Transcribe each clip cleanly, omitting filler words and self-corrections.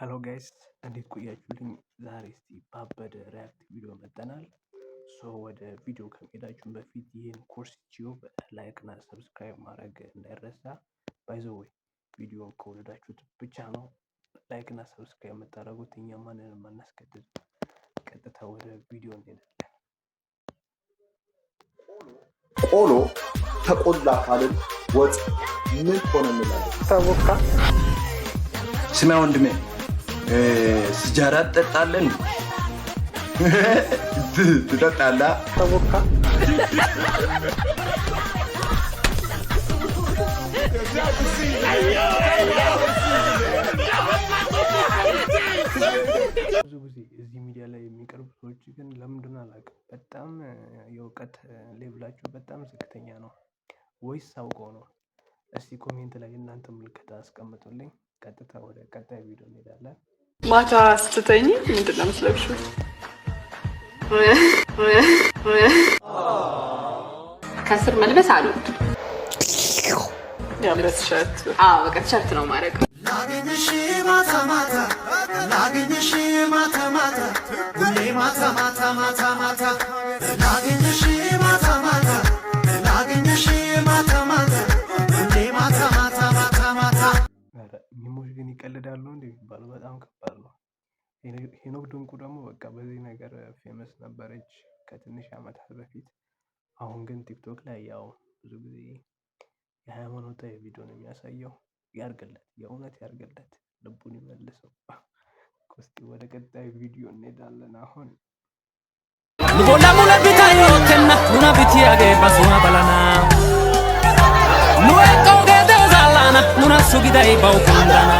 ሃሎ ጋይስ እንዴት ቆያችሁልኝ? ዛሬ እስቲ ባበደ ሪያክት ቪዲዮ መጥተናል። ወደ ቪዲዮ ከመሄዳችን በፊት ይህን ኮርስ ቲዩብ ላይክ እና ሰብስክራይብ ማድረግ እንዳይረሳ። ባይ ዘ ዌይ ቪዲዮን ከወደዳችሁት ብቻ ነው ላይክ እና ሰብስክራይብ የምታደርጉት፣ እኛ ማንንም አናስገድድ። ቀጥታ ወደ ቪዲዮ እንሄዳለን። ቆሎ ተቆላ ካልን ወጥ ምን ሆነ እንላለን? ታቦካ ስማ ወንድሜ ስጃራ ትጠጣለህ? ትጠጣለህ? ታቦካ ብዙ ጊዜ እዚህ ሚዲያ ላይ የሚቀርቡ ሰዎች ግን ለምንድን ነው አላውቅም፣ በጣም የእውቀት ሌቭላቸው በጣም ዝቅተኛ ነው ወይስ አውቀው ነው? እስቲ ኮሜንት ላይ እናንተ ምልክት አስቀምጡልኝ። ቀጥታ ወደ ቀጣይ ቪዲዮ እንሄዳለን። ማታ ስትተኝ ምንድን ነው የምትለብሺው? ከስር መልበስ አልወድም። ያለ ቲሸርት? አዎ በቃ ቲሸርት ነው ማድረግ። ላግኝሽ ማታ ማታ ላግኝሽ ማታ ማታ ሁሌ ማታ ማታ ማታ ማታ ላግኝሽ ማታ ማታ ላግኝሽ ማታ ማታ ሁሌ ማታ ማታ ማታ ማታ። ሚሞች ግን ይቀልዳሉ እንዴ የሚባለው በጣም ከባድ ነው። ሄኖክ ድንቁ ደግሞ በቃ በዚህ ነገር ፌመስ ነበረች ከትንሽ ዓመታት በፊት። አሁን ግን ቲክቶክ ላይ ያው ብዙ ጊዜ የሃይማኖታዊ ቪዲዮ ነው የሚያሳየው። ያርግለት፣ የእውነት ያርግለት፣ ልቡን ይመልሰው። እስቲ ወደ ቀጣይ ቪዲዮ እንሄዳለን። አሁን Nuvola mula bitayo tenna una bitiage basuna balana Nue kogede zalana nuna sugidai baukundana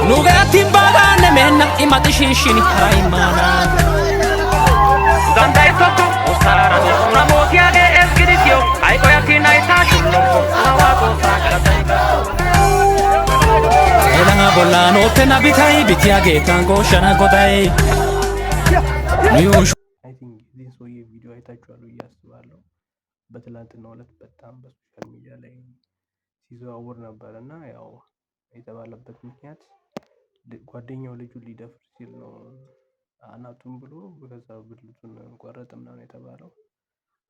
Nuge timbaga ne menna imati shishini haraimana Zandai soko osara una motiage esgiditio ai koyati naita shullo awako sakataiga Elanga bolano tenna bitai bitiage tango shana godai አይ ቲንክ እዚህ ሰውዬ ቪዲዮ አይታችኋል ብዬ አስባለሁ። በትላንትናው ዕለት በጣም በሶሻል ሚዲያ ላይ ሲዘዋውር ነበር እና ያው የተባለበት ምክንያት ጓደኛው ልጁን ሊደፍር ሲል ነው አናቱን ብሎ በዛ ብልቱን ቆረጠ ምናምን የተባለው።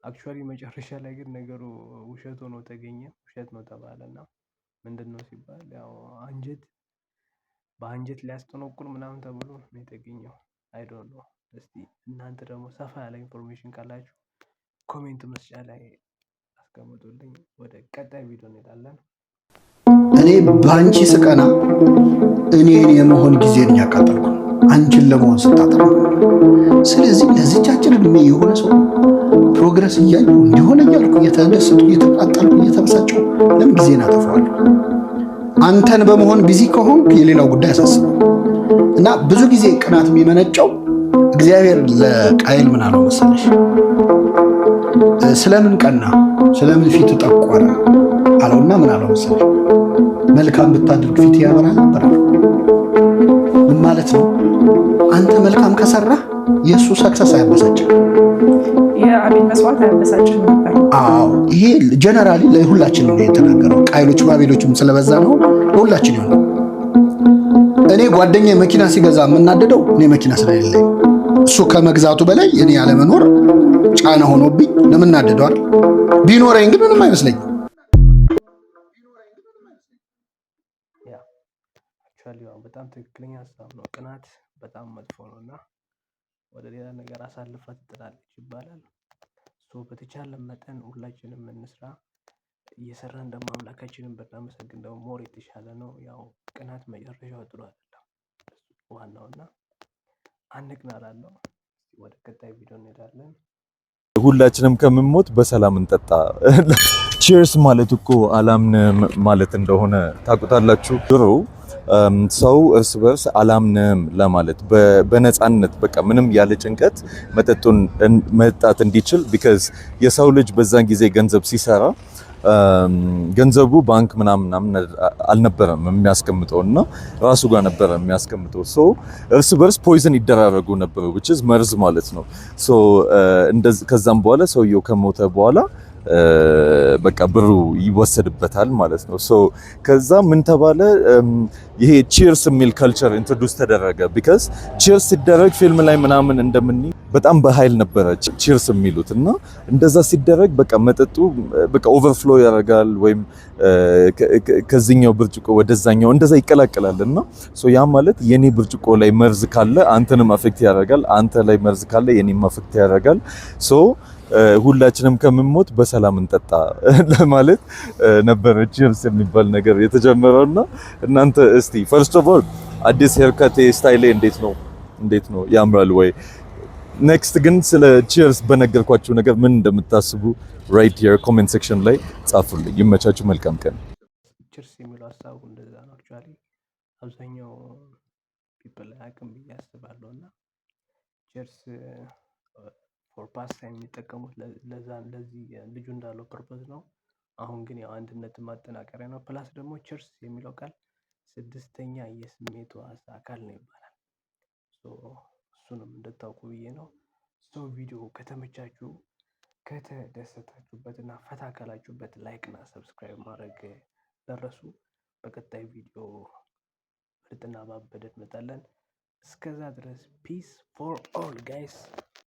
አክቹዋሊ መጨረሻ ላይ ግን ነገሩ ውሸት ሆኖ ተገኘ። ውሸት ነው ተባለና ምንድነው ሲባል ያው በአንጀት ሊያስጠነቁል ምናምን ተብሎ ነው የተገኘው። አይ ዶንት ኖ። እስቲ እናንተ ደግሞ ሰፋ ያለ ኢንፎርሜሽን ካላችሁ ኮሜንት መስጫ ላይ አስቀምጡልኝ። ወደ ቀጣይ ቪዲዮ እንሄዳለን። እኔ በአንቺ ስቀና እኔን የመሆን ጊዜን ያቃጠልኩ አንቺን ለመሆን ስታጠር። ስለዚህ ለዚቻችን እድሜ የሆነ ሰው ፕሮግረስ እያዩ እንዲሆነ እያልኩ እየተደሰቱ እየተቃጠልኩ እየተበሳጨሁ ለምን ጊዜን አጠፋዋለሁ? አንተን በመሆን ቢዚ ከሆንክ የሌላው ጉዳይ ያሳስበው እና ብዙ ጊዜ ቅናት የሚመነጨው እግዚአብሔር ለቃየል ምን አለው መሰለሽ? ስለምን ቀና ስለምን ፊቱ ጠቆረ አለውና ምን አለው መሰለሽ? መልካም ብታደርግ ፊት ያበራ ነበር። ምን ማለት ነው? አንተ መልካም ከሰራህ የእሱ ሰክሰስ አያበሳጭም፣ የአቤል መስዋዕት አያበሳጭም ነበር። አዎ ይሄ ጀነራሊ ለሁላችንም ነው የተናገረው። ቃየሎች ባቤሎችም ስለበዛ ነው ለሁላችን ይሆናል። እኔ ጓደኛዬ መኪና ሲገዛ የምናደደው እኔ መኪና ስለሌለኝ እሱ ከመግዛቱ በላይ እኔ ያለ መኖር ጫና ሆኖብኝ ለምናደደው አይደል? ቢኖረኝ ግን ምንም አይመስለኝም። ያ አክቹዋሊ በጣም ትክክለኛ ሀሳብ ነው። ቅናት በጣም መጥፎ ነውና ወደ ሌላ ነገር አሳልፋ ትጥላለች ይባላል። በተቻለ መጠን ሁላችንም እንስራ። እየሰራን ደግሞ አምላካችንን ብናመሰግን ደግሞ ሞር የተሻለ ነው። ያው ቅናት መጨረሻው ጥሩ አይደለም ዋናውና አንቅናላለሁ። ወደ ቀጣይ ቪዲዮ እንሄዳለን። ሁላችንም ከምንሞት በሰላም እንጠጣ። ቺርስ ማለት እኮ አላምንም ማለት እንደሆነ ታውቁታላችሁ። ድሮ ሰው እርስ በርስ አላምንም ለማለት በነፃነት በቃ ምንም ያለ ጭንቀት መጠጡን መጣት እንዲችል ቢካዝ የሰው ልጅ በዛን ጊዜ ገንዘብ ሲሰራ ገንዘቡ ባንክ ምናምን አልነበረም የሚያስቀምጠውና ራሱ ጋር ነበር የሚያስቀምጠው። ሶ እርስ በርስ ፖይዝን ይደራረጉ ነበር which is መርዝ ማለት ነው። ሶ እንደዚህ ከዛም በኋላ ሰውየው ከሞተ በኋላ በቃ ብሩ ይወሰድበታል ማለት ነው። ሶ ከዛ ምን ተባለ ይሄ ቺርስ የሚል ካልቸር ኢንትሮዱስ ተደረገ። ቢካዝ ቺርስ ሲደረግ ፊልም ላይ ምናምን እንደምን በጣም በኃይል ነበረ ቺርስ የሚሉት እና እንደዛ ሲደረግ በቃ መጠጡ በቃ ኦቨርፍሎ ያደርጋል ወይም ከዚህኛው ብርጭቆ ወደዛኛው እንደዛ ይቀላቀላል እና ሶ ያ ማለት የኔ ብርጭቆ ላይ መርዝ ካለ አንተንም አፌክት ያደርጋል፣ አንተ ላይ መርዝ ካለ የኔም አፌክት ያደርጋል። ሶ ሁላችንም ከምንሞት በሰላም እንጠጣ ለማለት ነበረ ቺርስ የሚባል ነገር የተጀመረውና እናንተ እስቲ ፈርስት ኦፍ ኦል አዲስ ሄርካቴ ስታይል እንዴት ነው ያምራል ወይ? ኔክስት ግን ስለ ቺርስ በነገርኳችሁ ነገር ምን እንደምታስቡ ራይት ሂር ኮሜንት ሴክሽን ላይ ጻፉልኝ። ይመቻችሁ። መልካም ቀን። ቺርስ የሚለው ሀሳቡ እንደዛ ነው። አክቹዋሊ አብዛኛው ፒፕል አያውቅም ብዬ አስባለሁ እና ቺርስ ፎር ፓስ ታይም የሚጠቀሙት ለዚህ ልጁ እንዳለው ፐርፐዝ ነው። አሁን ግን ያው አንድነትን ማጠናከሪያ ነው። ፕላስ ደግሞ ቺርስ የሚለው ቃል ስድስተኛ የስሜቱ አካል ነው ይባላል። እሱንም እንድታውቁ ብዬ ነው። ቪዲዮ ከተመቻችሁ ከተደሰታችሁበትና ፈታ ካላችሁበት ላይክ እና ሰብስክራይብ ማድረግ ደረሱ። በቀጣይ ቪዲዮ ምርጥና ባበደ እንመጣለን። እስከዛ ድረስ ፒስ ፎር ኦል ጋይስ።